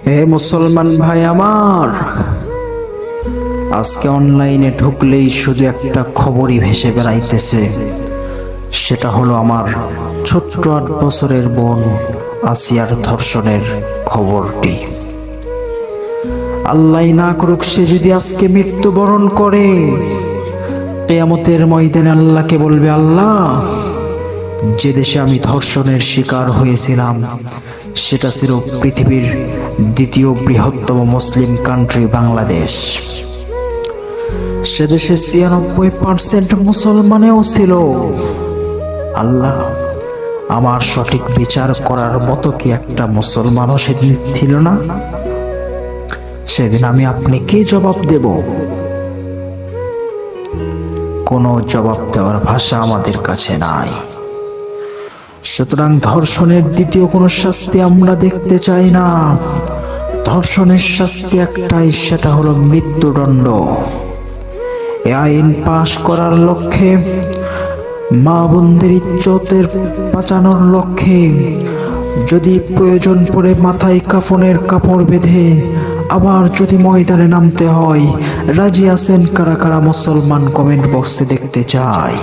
হে মুসলমান ভাই আমার, আজকে অনলাইনে ঢুকলেই শুধু একটা খবরই ভেসে বেড়াইতেছে। সেটা হলো আমার ছোট্ট 8 বছরের বোন আসিয়ার ধর্ষণের খবরটি। আল্লাহ না করুক সে যদি আজকে মৃত্যুবরণ করে, কিয়ামতের ময়দানে আল্লাহকে বলবে, আল্লাহ, যে দেশে আমি ধর্ষণের শিকার হয়েছিলাম সেটা ছিল পৃথিবীর দ্বিতীয় বৃহত্তম মুসলিম কান্ট্রি বাংলাদেশ। সে দেশে 96% মুসলমানেও ছিল। আল্লাহ, আমার সঠিক বিচার করার মতো কি একটা মুসলমানও সেদিন ছিল না? সেদিন আমি আপনি কি জবাব দেব? কোনো জবাব দেওয়ার ভাষা আমাদের কাছে নাই। সুতরাং ধর্ষণের দ্বিতীয় কোনো শাস্তি আমরা দেখতে চাই না। ধর্ষণের শাস্তি একটাই, সেটা হলো মৃত্যুদণ্ড। এ আইন পাশ করার লক্ষ্যে, মা বোনদের ইজ্জতের বাঁচানোর লক্ষ্যে, যদি প্রয়োজন পড়ে মাথায় কাফনের কাপড় বেঁধে আবার যদি ময়দানে নামতে হয়, রাজি আছেন কারা কারা মুসলমান? কমেন্ট বক্সে দেখতে চাই।